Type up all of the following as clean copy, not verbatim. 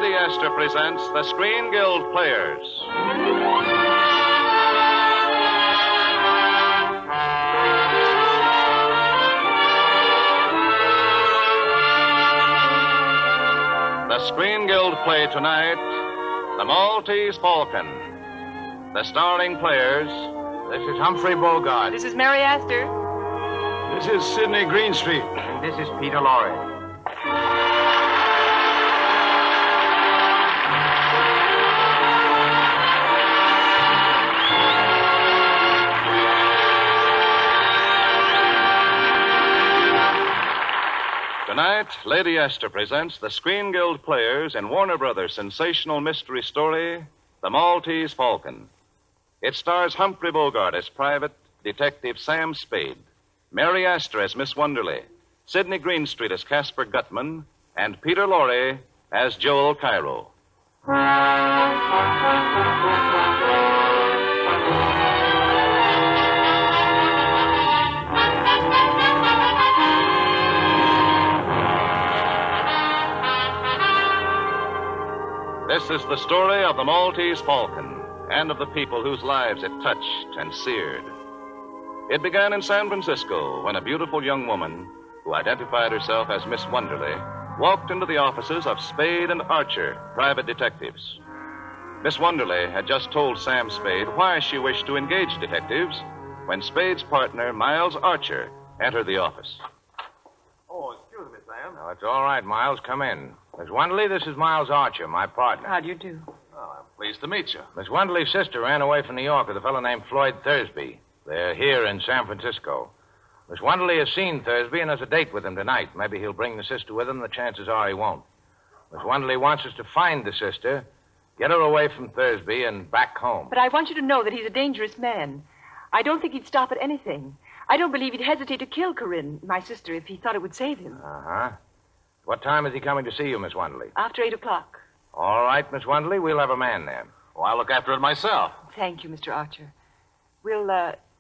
Lady Esther presents the Screen Guild Players. The Screen Guild play tonight, The Maltese Falcon. The starring players. This is Humphrey Bogart. This is Mary Astor. This is Sidney Greenstreet. And this is Peter Lorre. Tonight, Lady Esther presents the Screen Guild Players in Warner Brothers' sensational mystery story, The Maltese Falcon. It stars Humphrey Bogart as Private Detective Sam Spade, Mary Astor as Miss Wonderly, Sidney Greenstreet as Casper Gutman, and Peter Lorre as Joel Cairo. This is the story of the Maltese Falcon and of the people whose lives it touched and seared. It began in San Francisco when a beautiful young woman, who identified herself as Miss Wonderly, walked into the offices of Spade and Archer, private detectives. Miss Wonderly had just told Sam Spade why she wished to engage detectives when Spade's partner, Miles Archer, entered the office. Oh, excuse me, Sam. No, it's all right, Miles. Come in. Miss Wonderly, this is Miles Archer, my partner. How do you do? Oh, I'm pleased to meet you. Miss Wonderly's sister ran away from New York with a fellow named Floyd Thursby. They're here in San Francisco. Miss Wonderly has seen Thursby and has a date with him tonight. Maybe he'll bring the sister with him. The chances are he won't. Miss Wonderly wants us to find the sister, get her away from Thursby, and back home. But I want you to know that he's a dangerous man. I don't think he'd stop at anything. I don't believe he'd hesitate to kill Corinne, my sister, if he thought it would save him. Uh-huh. What time is he coming to see you, Miss Wonderly? After 8 o'clock. All right, Miss Wonderly, we'll have a man there. Oh, I'll look after it myself. Thank you, Mr. Archer. Will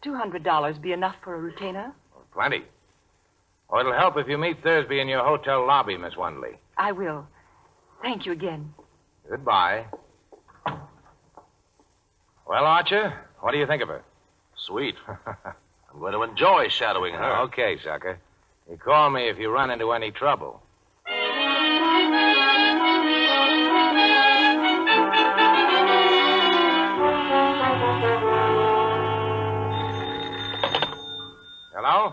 $200 be enough for a retainer? Plenty. Oh, it'll help if you meet Thursby in your hotel lobby, Miss Wonderly. I will. Thank you again. Goodbye. Well, Archer, what do you think of her? Sweet. I'm going to enjoy shadowing her. Okay, sucker. You call me if you run into any trouble. Hello?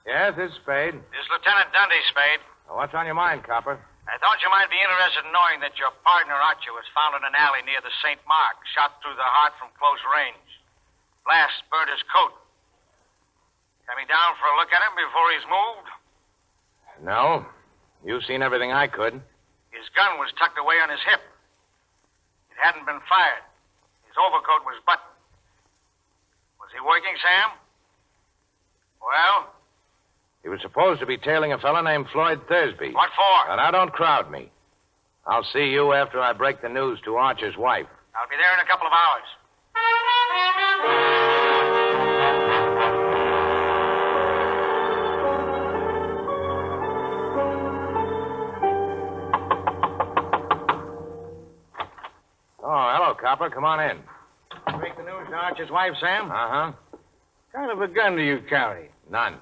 Yes, it's Spade. This is Lieutenant Dundee, Spade. What's on your mind, Copper? I thought you might be interested in knowing that your partner, Archer, was found in an alley near the St. Mark, shot through the heart from close range. Blast burnt his coat. Coming down for a look at him before he's moved? No. You've seen everything I could. His gun was tucked away on his hip. It hadn't been fired. His overcoat was buttoned. Was he working, Sam? Well? He was supposed to be tailing a fellow named Floyd Thursby. What for? Now, don't crowd me. I'll see you after I break the news to Archer's wife. I'll be there in a couple of hours. Oh, hello, Copper. Come on in. Break the news to Archer's wife, Sam? Uh-huh. What kind of a gun do you carry? None.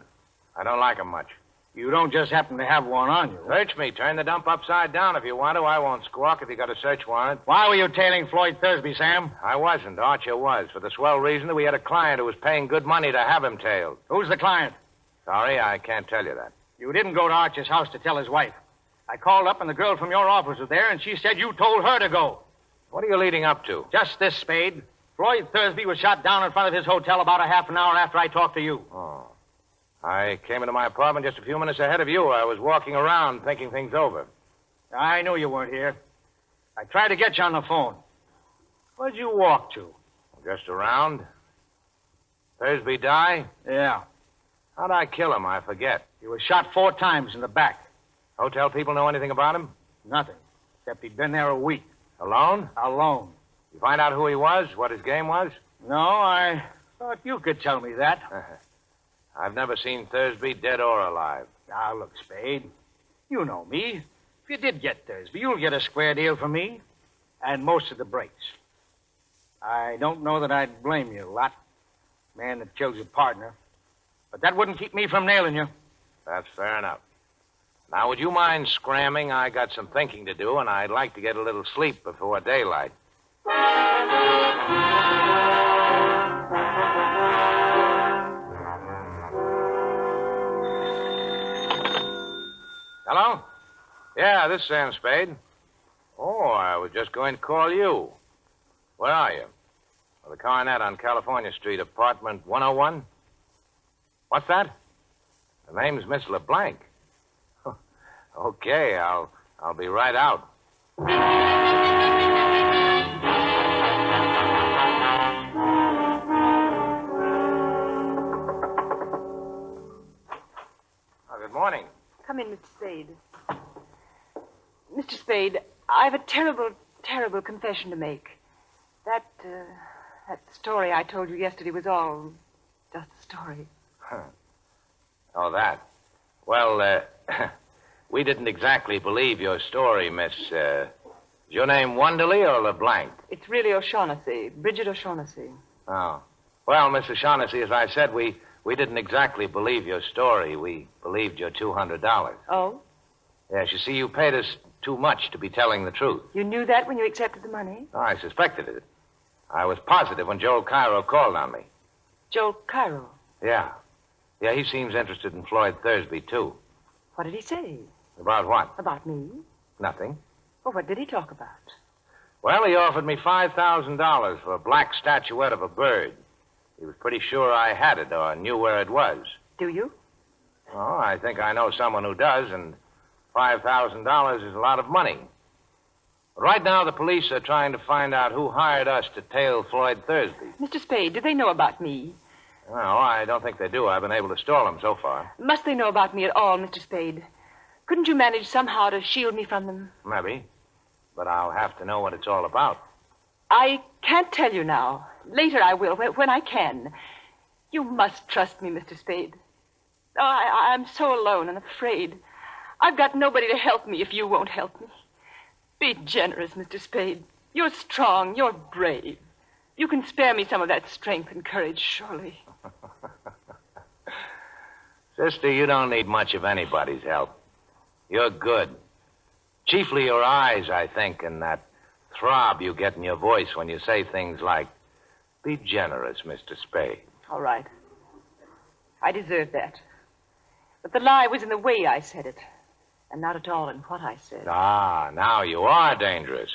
I don't like 'em much. You don't just happen to have one on you. Search me. Turn the dump upside down if you want to. I won't squawk if you got a search warrant. Why were you tailing Floyd Thursby, Sam? I wasn't. Archer was, for the swell reason that we had a client who was paying good money to have him tailed. Who's the client? Sorry, I can't tell you that. You didn't go to Archer's house to tell his wife. I called up and the girl from your office was there, and she said you told her to go. What are you leading up to? Just this, Spade. Floyd Thursby was shot down in front of his hotel about a half an hour after I talked to you. Oh. I came into my apartment just a few minutes ahead of you. I was walking around thinking things over. I knew you weren't here. I tried to get you on the phone. Where'd you walk to? Just around. Thursby die? Yeah. How'd I kill him? I forget. He was shot 4 times in the back. Hotel people know anything about him? Nothing. Except he'd been there a week. Alone? Alone. You find out who he was? What his game was? No, I thought you could tell me that. I've never seen Thursby dead or alive. Now, look, Spade. You know me. If If you did get Thursby, you'll get a square deal from me and most of the breaks. I don't know that I'd blame you a lot, man that kills your partner. But that wouldn't keep me from nailing you. That's fair enough. Now, would you mind scramming? I got some thinking to do, and I'd like to get a little sleep before daylight. Hello? Yeah, this is Sam Spade. Oh, I was just going to call you. Where are you? Well, the Coronet on California Street, apartment 101? What's that? The name's Miss LeBlanc. Okay, I'll be right out. Oh, good morning. Come in, Mr. Spade. Mr. Spade, I've a terrible, terrible confession to make. That story I told you yesterday was all just a story. Oh, that. Well, we didn't exactly believe your story, Miss. Is your name Wonderly or LeBlanc? It's really O'Shaughnessy, Bridget O'Shaughnessy. Oh. Well, Miss O'Shaughnessy, as I said, we didn't exactly believe your story. We believed your $200. Oh? Yes, you see, you paid us too much to be telling the truth. You knew that when you accepted the money? Oh, I suspected it. I was positive when Joel Cairo called on me. Joel Cairo? Yeah. Yeah, he seems interested in Floyd Thursby, too. What did he say? About what? About me? Nothing. Well, what did he talk about? Well, he offered me $5,000 for a black statuette of a bird. He was pretty sure I had it or knew where it was. Do you? Oh, I think I know someone who does, and $5,000 is a lot of money. But right now, the police are trying to find out who hired us to tail Floyd Thursby. Mr. Spade, do they know about me? No, I don't think they do. I've been able to stall them so far. Must they know about me at all, Mr. Spade? Couldn't you manage somehow to shield me from them? Maybe. But I'll have to know what it's all about. I can't tell you now. Later I will, when I can. You must trust me, Mr. Spade. Oh, I'm so alone and afraid. I've got nobody to help me if you won't help me. Be generous, Mr. Spade. You're strong. You're brave. You can spare me some of that strength and courage, surely. Sister, you don't need much of anybody's help. You're good. Chiefly your eyes, I think, and that throb you get in your voice when you say things like, be generous, Mr. Spade. All right. I deserve that. But the lie was in the way I said it, and not at all in what I said. Ah, now you are dangerous.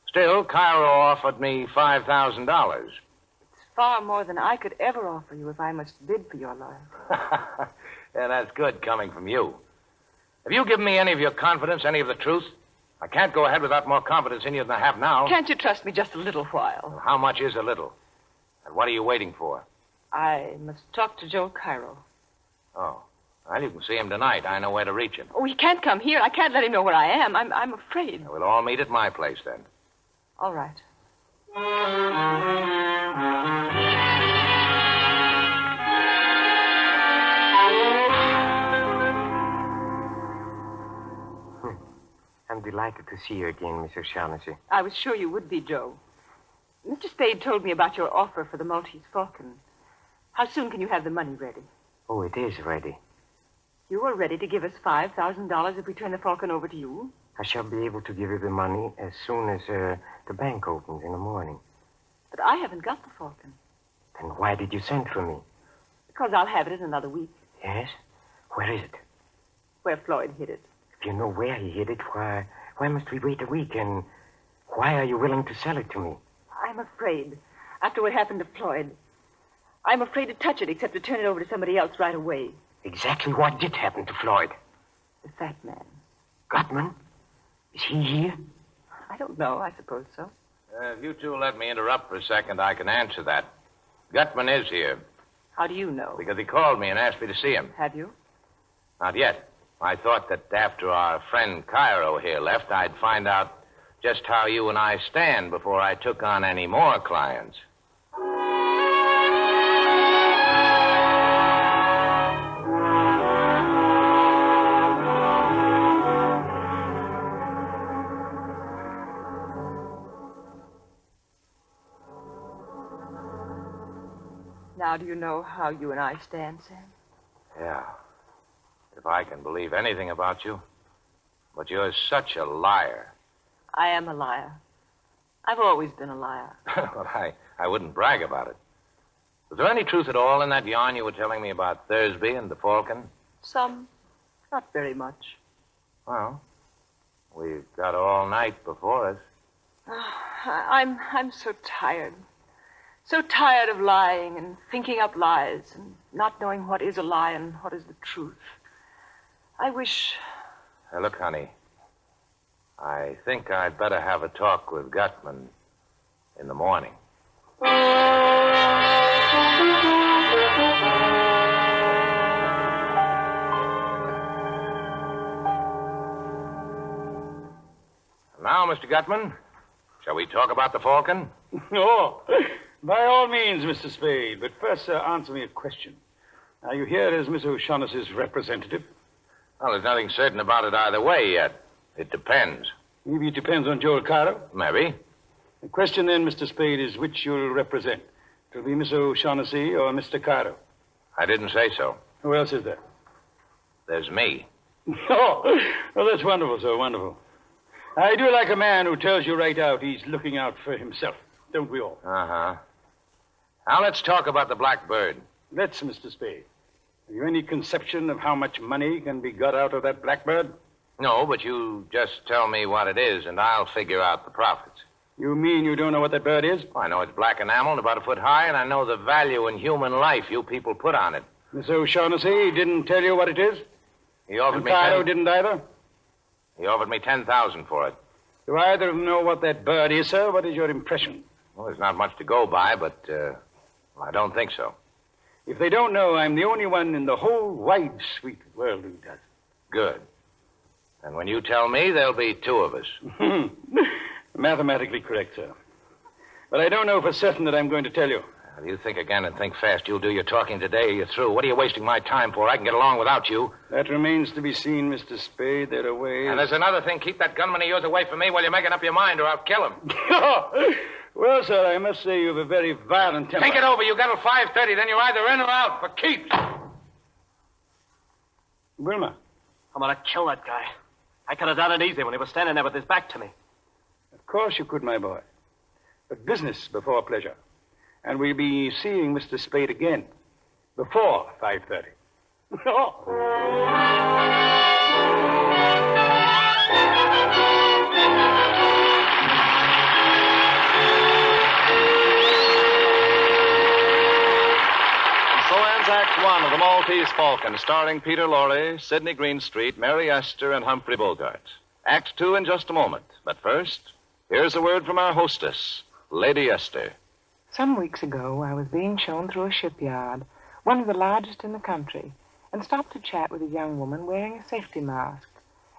Still, Cairo offered me $5,000. It's far more than I could ever offer you if I must bid for your life. Yeah, that's good coming from you. Have you given me any of your confidence, any of the truth? I can't go ahead without more confidence in you than I have now. Can't you trust me just a little while? Well, how much is a little? And what are you waiting for? I must talk to Joel Cairo. Oh. Well, you can see him tonight. I know where to reach him. Oh, he can't come here. I can't let him know where I am. I'm afraid. We'll all meet at my place, then. All right. I'm delighted to see you again, Miss O'Shaughnessy. I was sure you would be, Joe. Mr. Spade told me about your offer for the Maltese Falcon. How soon can you have the money ready? Oh, it is ready. You are ready to give us $5,000 if we turn the Falcon over to you? I shall be able to give you the money as soon as the bank opens in the morning. But I haven't got the Falcon. Then why did you send for me? Because I'll have it in another week. Yes? Where is it? Where Floyd hid it. If you know where he hid it, why must we wait a week? And why are you willing to sell it to me? I'm afraid, after what happened to Floyd, I'm afraid to touch it except to turn it over to somebody else right away. Exactly what did happen to Floyd? The fat man. Gutman? Is he here? I don't know. I suppose so. If you two let me interrupt for a second, I can answer that. Gutman is here. How do you know? Because he called me and asked me to see him. Have you? Not yet. I thought that after our friend Cairo here left, I'd find out just how you and I stand before I took on any more clients. Now do you know how you and I stand, Sam? Yeah. If I can believe anything about you. But you're such a liar. I am a liar. I've always been a liar. Well, I wouldn't brag about it. Was there any truth at all in that yarn you were telling me about Thursby and the Falcon? Some. Not very much. Well, we've got all night before us. I'm so tired. So tired of lying and thinking up lies and not knowing what is a lie and what is the truth. I wish... Look, honey, I think I'd better have a talk with Gutman in the morning. Now, Mr. Gutman, shall we talk about the Falcon? Oh, by all means, Mr. Spade. But first, sir, answer me a question. Are you here as Miss O'Shaughnessy's representative? Well, there's nothing certain about it either way yet. It depends. Maybe it depends on Joel Caro. Maybe. The question then, Mr. Spade, is which you'll represent. It'll be Miss O'Shaughnessy or Mr. Caro. I didn't say so. Who else is there? There's me. Oh, well, that's wonderful, sir, wonderful. I do like a man who tells you right out he's looking out for himself. Don't we all? Uh-huh. Now let's talk about the Blackbird. Let's, Mr. Spade. Have you any conception of how much money can be got out of that blackbird? No, but you just tell me what it is, and I'll figure out the profits. You mean you don't know what that bird is? Well, I know it's black enamel and about a foot high, and I know the value in human life you people put on it. Miss O'Shaughnessy didn't tell you what it is? He offered And me Caro didn't either? He offered me $10,000 for it. Do either of them know what that bird is, sir? What is your impression? Well, there's not much to go by, but I don't think so. If they don't know, I'm the only one in the whole wide, sweet world who does. Good. And when you tell me, there'll be two of us. Mathematically correct, sir. But I don't know for certain that I'm going to tell you. If you think again and think fast, you'll do your talking today or you're through. What are you wasting my time for? I can get along without you. That remains to be seen, Mr. Spade. There are ways... And there's another thing. Keep that gunman of yours away from me while you're making up your mind, or I'll kill him. Well, sir, I must say you have a very violent temper. Think it over. You got till 5:30, then you're either in or out for keeps. Wilma. I'm going to kill that guy. I could have done it easy when he was standing there with his back to me. Of course you could, my boy. But business before pleasure. And we'll be seeing Mr. Spade again before 5:30. So ends Act One of The Maltese Falcon, starring Peter Lorre, Sidney Greenstreet, Mary Esther, and Humphrey Bogart. Act Two in just a moment. But first, here's a word from our hostess, Lady Esther. Some weeks ago, I was being shown through a shipyard, one of the largest in the country, and stopped to chat with a young woman wearing a safety mask.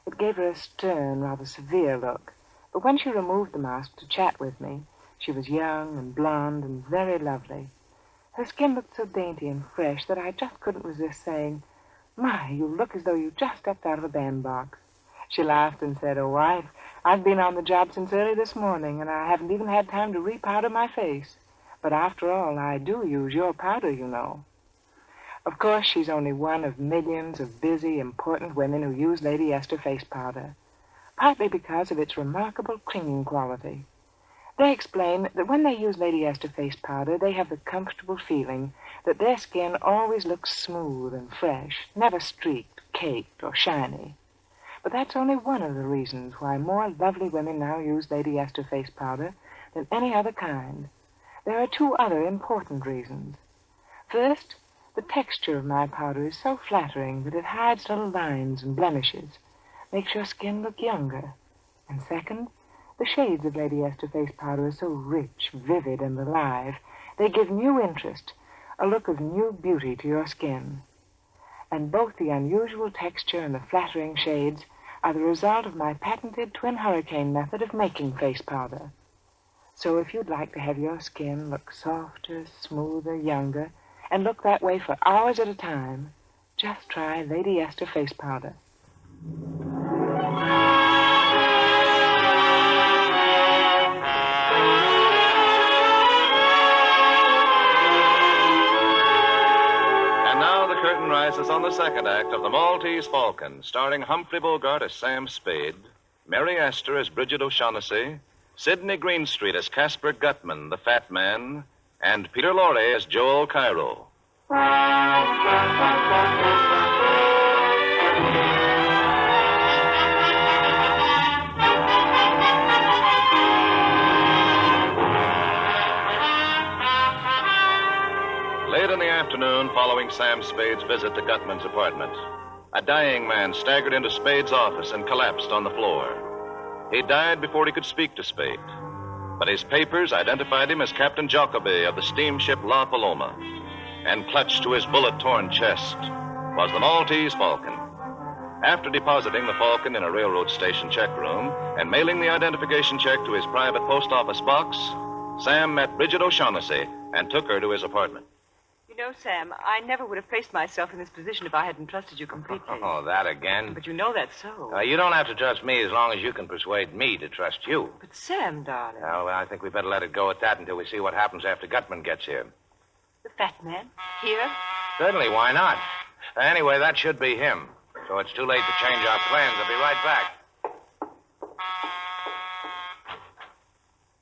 It gave her a stern, rather severe look, but when she removed the mask to chat with me, she was young and blonde and very lovely. Her skin looked so dainty and fresh that I just couldn't resist saying, "My, you look as though you just stepped out of a bandbox." She laughed and said, "Oh, I've been on the job since early this morning, and I haven't even had time to repowder my face. But after all, I do use your powder, you know." Of course, she's only one of millions of busy, important women who use Lady Esther face powder, partly because of its remarkable clinging quality. They explain that when they use Lady Esther face powder, they have the comfortable feeling that their skin always looks smooth and fresh, never streaked, caked, or shiny. But that's only one of the reasons why more lovely women now use Lady Esther face powder than any other kind. There are two other important reasons. First, the texture of my powder is so flattering that it hides little lines and blemishes, makes your skin look younger. And second, the shades of Lady Esther face powder are so rich, vivid, and alive, they give new interest, a look of new beauty to your skin. And both the unusual texture and the flattering shades are the result of my patented twin hurricane method of making face powder. So if you'd like to have your skin look softer, smoother, younger, and look that way for hours at a time, just try Lady Esther face powder. the second act of The Maltese Falcon, starring Humphrey Bogart as Sam Spade, Mary Astor as Bridget O'Shaughnessy, Sidney Greenstreet as Casper Gutman, the Fat Man, and Peter Lorre as Joel Cairo. Late in the afternoon, following Sam Spade's visit to Gutman's apartment, a dying man staggered into Spade's office and collapsed on the floor. He died before he could speak to Spade, but his papers identified him as Captain Jacoby of the steamship La Paloma, and clutched to his bullet-torn chest was the Maltese Falcon. After depositing the Falcon in a railroad station check room and mailing the identification check to his private post office box, Sam met Bridget O'Shaughnessy and took her to his apartment. You know, Sam, I never would have placed myself in this position if I hadn't trusted you completely. Oh, that again? But you know that's so. You don't have to trust me as long as you can persuade me to trust you. But Sam, darling. Well, I think we better let it go at that until we see what happens after Gutman gets here. The fat man? Here? Certainly, why not? Anyway, that should be him. So it's too late to change our plans. I'll be right back.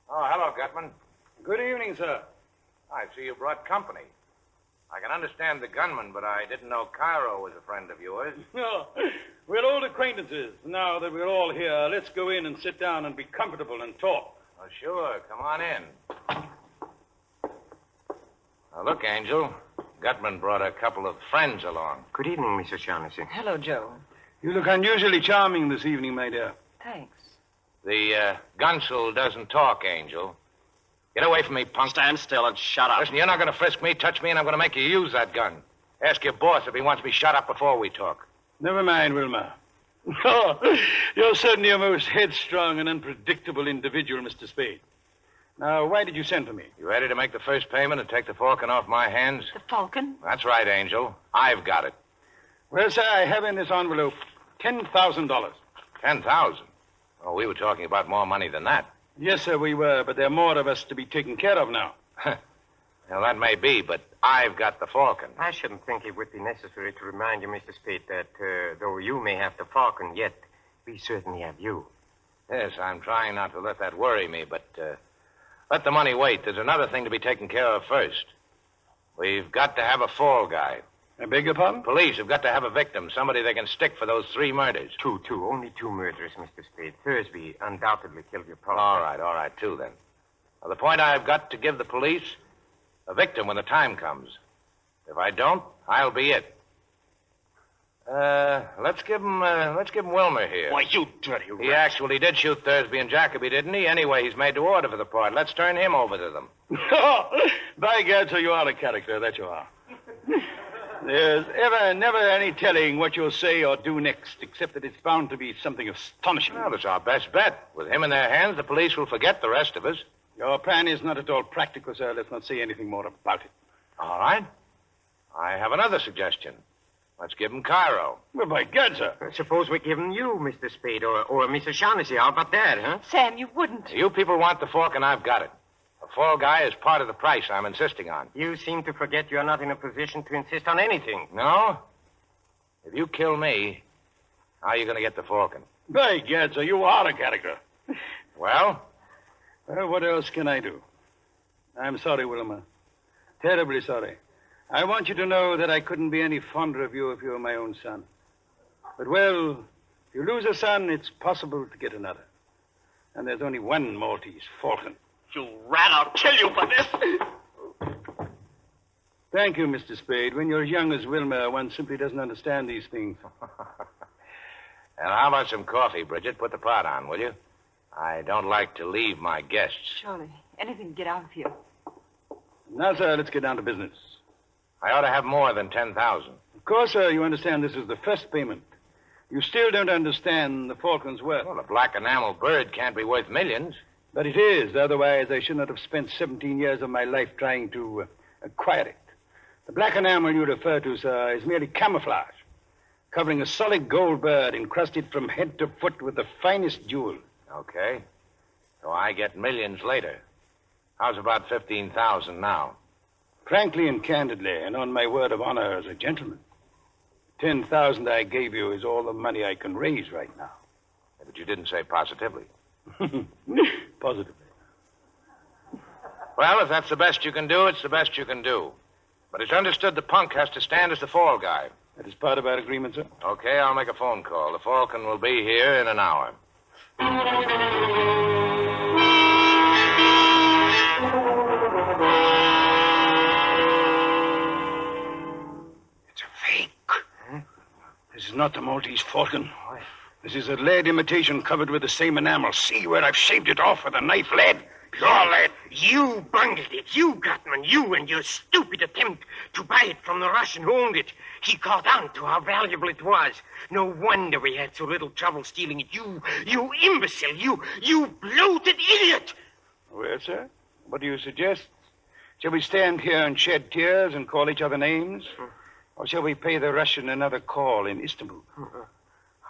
Oh, hello, Gutman. Good evening, sir. I see you brought company. I can understand the gunman, but I didn't know Cairo was a friend of yours. No, we're old acquaintances. Now that we're all here, let's go in and sit down and be comfortable and talk. Oh, sure. Come on in. Now, look, Angel. Gutman brought a couple of friends along. Good evening, Mr. Shaughnessy. Hello, Joe. You look unusually charming this evening, my dear. Thanks. The gunsul doesn't talk, Angel. Get away from me, punk. Stand still and shut up. Listen, you're not going to frisk me, touch me, and I'm going to make you use that gun. Ask your boss if he wants me shut up before we talk. Never mind, Wilma. Oh, you're certainly a most headstrong and unpredictable individual, Mr. Spade. Now, why did you send for me? You ready to make the first payment and take the Falcon off my hands? The Falcon? That's right, Angel. I've got it. Well, sir, I have in this envelope $10,000. 10,000? Oh, we were talking about more money than that. Yes, sir, we were, but there are more of us to be taken care of now. Well, that may be, but I've got the Falcon. I shouldn't think it would be necessary to remind you, Mr. Spade, that though you may have the Falcon, yet we certainly have you. Yes, I'm trying not to let that worry me, but let the money wait. There's another thing to be taken care of first. We've got to have a fall guy. I beg your pardon? Police have got to have a victim, somebody they can stick for those 3 murders. Two. Only 2 murders, Mr. Spade. Thursby undoubtedly killed your partner. All right, 2 then. Well, the point I've got to give the police, a victim when the time comes. If I don't, I'll be it. Let's give him Wilmer here. Why, you dirty rat. He actually did shoot Thursby and Jacoby, didn't he? Anyway, he's made to order for the part. Let's turn him over to them. By God, so you are a character, that you are. There's never any telling what you'll say or do next, except that it's bound to be something astonishing. Well, it's our best bet. With him in their hands, the police will forget the rest of us. Your plan is not at all practical, sir. Let's not say anything more about it. All right. I have another suggestion. Let's give him Cairo. Well, by God, sir. Suppose we give him you, Mr. Spade, or Mr. Shaughnessy. How about that, huh? Sam, you wouldn't. You people want the Falcon, I've got it. The fall guy is part of the price I'm insisting on. You seem to forget you're not in a position to insist on anything. No? If you kill me, how are you going to get the Falcon? By God, sir, you are a character. Well? Well, what else can I do? I'm sorry, Wilma. Terribly sorry. I want you to know that I couldn't be any fonder of you if you were my own son. But, well, if you lose a son, it's possible to get another. And there's only one Maltese Falcon. You rat, I'll kill you for this. Thank you, Mr. Spade. When you're as young as Wilma, one simply doesn't understand these things. And how about some coffee, Bridget? Put the pot on, will you? I don't like to leave my guests. Surely. Anything to get out of here. Now, sir, let's get down to business. I ought to have more than 10,000. Of course, sir, you understand this is the first payment. You still don't understand the Falcon's worth. Well, a black enamel bird can't be worth millions. But it is. Otherwise, I should not have spent 17 years of my life trying to acquire it. The black enamel you refer to, sir, is merely camouflage, covering a solid gold bird encrusted from head to foot with the finest jewels. Okay. So I get millions later. How's about 15,000 now? Frankly and candidly, and on my word of honor as a gentleman, 10,000 I gave you is all the money I can raise right now. But you didn't say positively. Positively. Well, if that's the best you can do, it's the best you can do. But it's understood the punk has to stand as the fall guy. That is part of our agreement, sir. Okay, I'll make a phone call. The Falcon will be here in an hour. It's a fake. Huh? This is not the Maltese Falcon. This is a lead imitation covered with the same enamel. See where I've shaved it off with a knife lead? Pure lead. You bungled it. You, Gutman. You and your stupid attempt to buy it from the Russian who owned it. He caught on to how valuable it was. No wonder we had so little trouble stealing it. You imbecile. You bloated idiot. Well, sir, what do you suggest? Shall we stand here and shed tears and call each other names? Or shall we pay the Russian another call in Istanbul?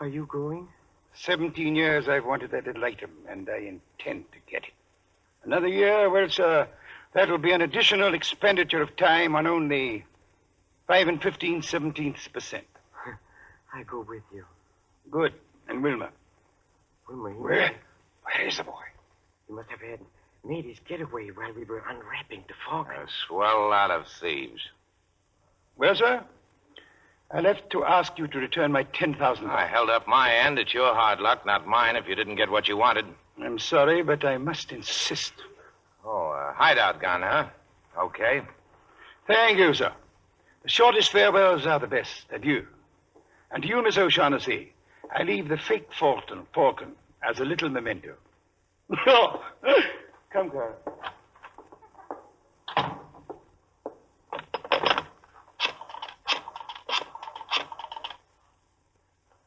Are you going? 17 years I've wanted that little item, and I intend to get it. Another year, well, sir, that will be an additional expenditure of time on only 5 15/17%. I go with you. Good. And Wilma? Wilma, Where is the boy? He must have made his getaway while we were unwrapping the Falcon. A swell lot of thieves. Well, sir, I left to ask you to return my $10,000. I held up my end. It's your hard luck, not mine, if you didn't get what you wanted. I'm sorry, but I must insist. Oh, a hideout gun, huh? Okay. Thank you, sir. The shortest farewells are the best. Adieu. And to you, Miss O'Shaughnessy, I leave the fake Falcon as a little memento. Oh, come, Carl.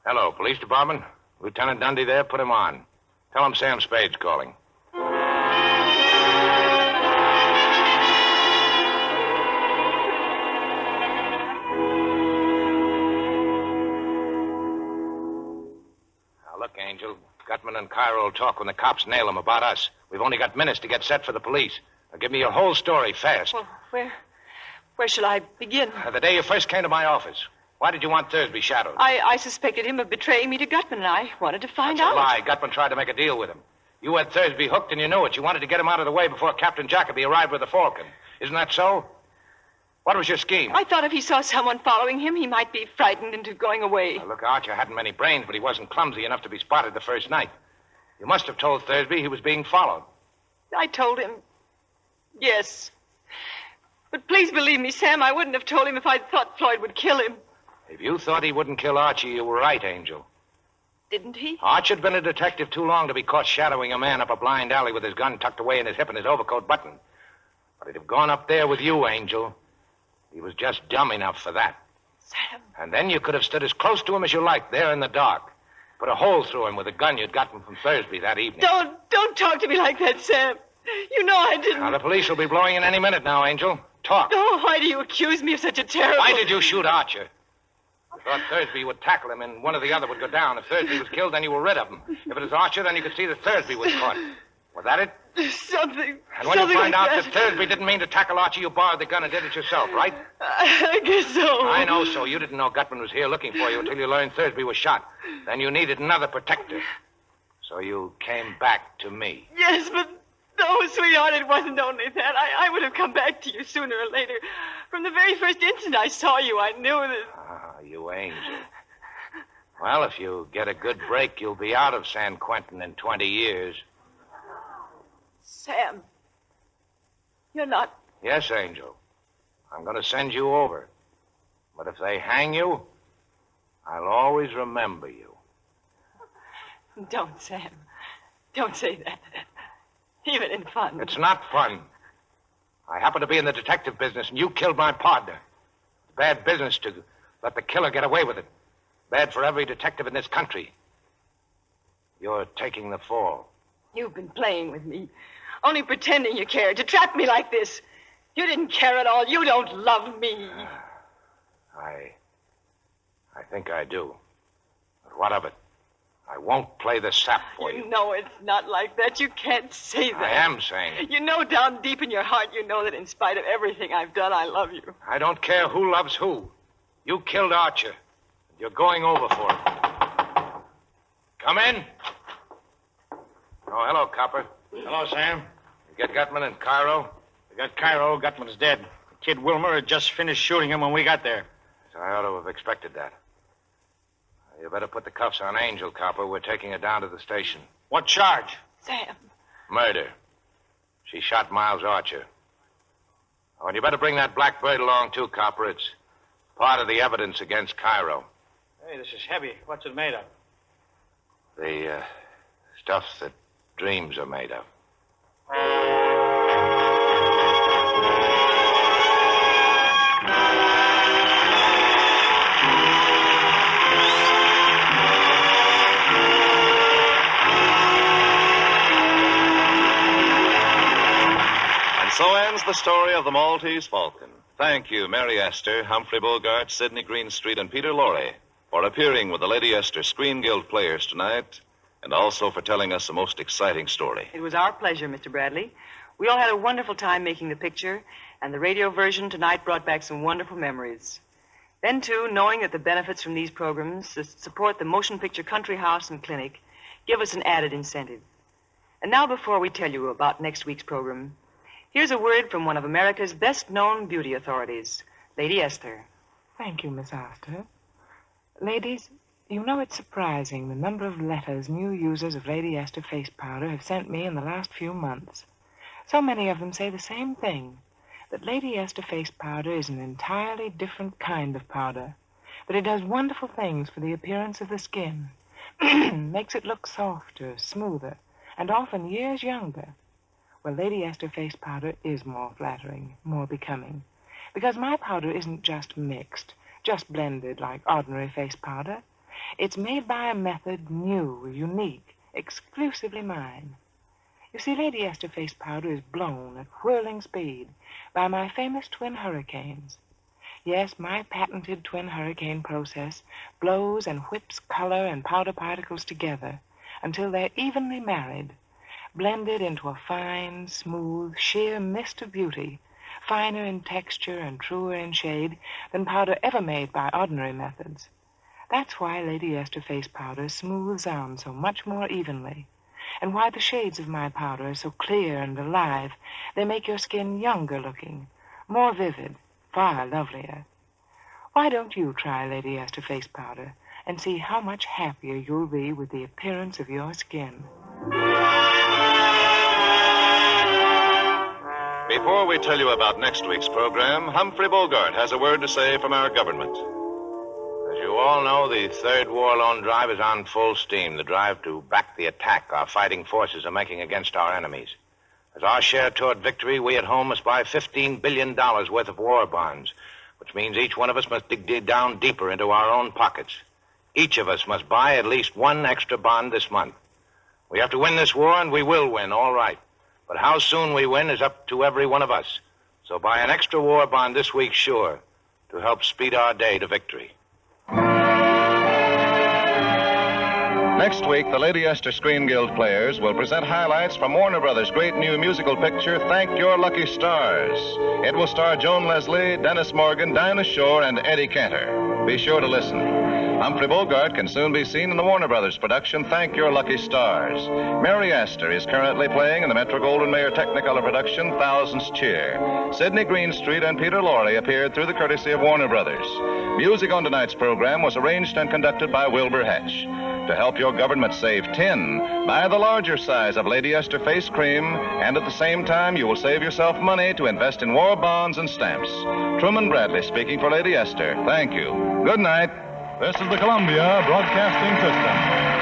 Hello, police department. Lieutenant Dundee there. Put him on. Tell him Sam Spade's calling. Now, look, Angel. Gutman and Cairo will talk when the cops nail him about us. We've only got minutes to get set for the police. Now, give me your whole story, fast. Well, where shall I begin? The day you first came to my office. Why did you want Thursby shadowed? I suspected him of betraying me to Gutman, and I wanted to find out. That's a lie. Gutman tried to make a deal with him. You had Thursby hooked, and you knew it. You wanted to get him out of the way before Captain Jacoby arrived with the Falcon. Isn't that so? What was your scheme? I thought if he saw someone following him, he might be frightened into going away. Now, look, Archer hadn't many brains, but he wasn't clumsy enough to be spotted the first night. You must have told Thursby he was being followed. I told him, yes. But please believe me, Sam, I wouldn't have told him if I'd thought Floyd would kill him. If you thought he wouldn't kill Archie, you were right, Angel. Didn't he? Archie'd been a detective too long to be caught shadowing a man up a blind alley with his gun tucked away in his hip and his overcoat buttoned. But he'd have gone up there with you, Angel. He was just dumb enough for that. Sam. And then you could have stood as close to him as you liked, there in the dark. Put a hole through him with a gun you'd gotten from Thursby that evening. Don't talk to me like that, Sam. You know I didn't. Now, the police will be blowing in any minute now, Angel. Talk. Oh, why do you accuse me of such a terrible... Why did you shoot Archer? You thought Thursby would tackle him and one or the other would go down. If Thursby was killed, then you were rid of him. If it was Archer, then you could see that Thursby was caught. Was that it? Something. And when you find like out that Thursby didn't mean to tackle Archie, you borrowed the gun and did it yourself, right? I guess so. I know so. You didn't know Gutman was here looking for you until you learned Thursby was shot. Then you needed another protector. So you came back to me. Yes, but... Oh, sweetheart, it wasn't only that. I would have come back to you sooner or later. From the very first instant I saw you, I knew that... Ah, you angel. Well, if you get a good break, you'll be out of San Quentin in 20 years. Sam, you're not... Yes, Angel. I'm going to send you over. But if they hang you, I'll always remember you. Don't, Sam. Don't say that. Even in fun. It's not fun. I happen to be in the detective business, and you killed my partner. It's bad business to let the killer get away with it. Bad for every detective in this country. You're taking the fall. You've been playing with me. Only pretending you cared. To trap me like this. You didn't care at all. You don't love me. I think I do. But what of it? I won't play the sap for you. You know it's not like that. You can't say that. I am saying it. You know down deep in your heart, you know that in spite of everything I've done, I love you. I don't care who loves who. You killed Archer. You're going over for it. Come in. Oh, hello, Copper. Hello, Sam. You get Gutman in Cairo? We got Cairo. Gutman's dead. The kid Wilmer had just finished shooting him when we got there. So I ought to have expected that. You better put the cuffs on Angel, Copper. We're taking her down to the station. What charge? Sam. Murder. She shot Miles Archer. Oh, and you better bring that Blackbird along, too, Copper. It's part of the evidence against Cairo. Hey, this is heavy. What's it made of? The stuff that dreams are made of. So ends the story of the Maltese Falcon. Thank you, Mary Astor, Humphrey Bogart, Sidney Greenstreet, and Peter Lorre for appearing with the Lady Astor Screen Guild players tonight, and also for telling us a most exciting story. It was our pleasure, Mr. Bradley. We all had a wonderful time making the picture, and the radio version tonight brought back some wonderful memories. Then, too, knowing that the benefits from these programs support the Motion Picture Country House and Clinic give us an added incentive. And now, before we tell you about next week's program, here's a word from one of America's best-known beauty authorities, Lady Esther. Thank you, Miss Astor. Ladies, you know it's surprising the number of letters new users of Lady Esther face powder have sent me in the last few months. So many of them say the same thing, that Lady Esther face powder is an entirely different kind of powder, that it does wonderful things for the appearance of the skin, makes it look softer, smoother, and often years younger. Well, Lady Esther face powder is more flattering, more becoming, because my powder isn't just mixed, just blended like ordinary face powder. It's made by a method new, unique, exclusively mine. You see, Lady Esther face powder is blown at whirling speed by my famous twin hurricanes. Yes, my patented twin hurricane process blows and whips color and powder particles together until they're evenly married, blended into a fine, smooth, sheer mist of beauty, finer in texture and truer in shade than powder ever made by ordinary methods. That's why Lady Esther face powder smooths on so much more evenly, and why the shades of my powder are so clear and alive. They make your skin younger looking, more vivid, far lovelier. Why don't you try Lady Esther face powder and see how much happier you'll be with the appearance of your skin? Before we tell you about next week's program, Humphrey Bogart has a word to say from our government. As you all know, the Third War Loan Drive is on full steam, the drive to back the attack our fighting forces are making against our enemies. As our share toward victory, we at home must buy $15 billion worth of war bonds, which means each one of us must dig down deeper into our own pockets. Each of us must buy at least one extra bond this month. We have to win this war, and we will win, all right. But how soon we win is up to every one of us. So buy an extra war bond this week, sure, to help speed our day to victory. Next week, the Lady Esther Screen Guild players will present highlights from Warner Brothers' great new musical picture, Thank Your Lucky Stars. It will star Joan Leslie, Dennis Morgan, Dinah Shore, and Eddie Cantor. Be sure to listen. Humphrey Bogart can soon be seen in the Warner Brothers production, Thank Your Lucky Stars. Mary Astor is currently playing in the Metro-Goldwyn-Mayer Technicolor production, Thousands Cheer. Sidney Greenstreet and Peter Lorre appeared through the courtesy of Warner Brothers. Music on tonight's program was arranged and conducted by Wilbur Hatch. To help your government save tin, buy the larger size of Lady Esther face cream, and at the same time you will save yourself money to invest in war bonds and stamps. Truman Bradley speaking for Lady Esther. Thank you. Good night. This is the Columbia Broadcasting System.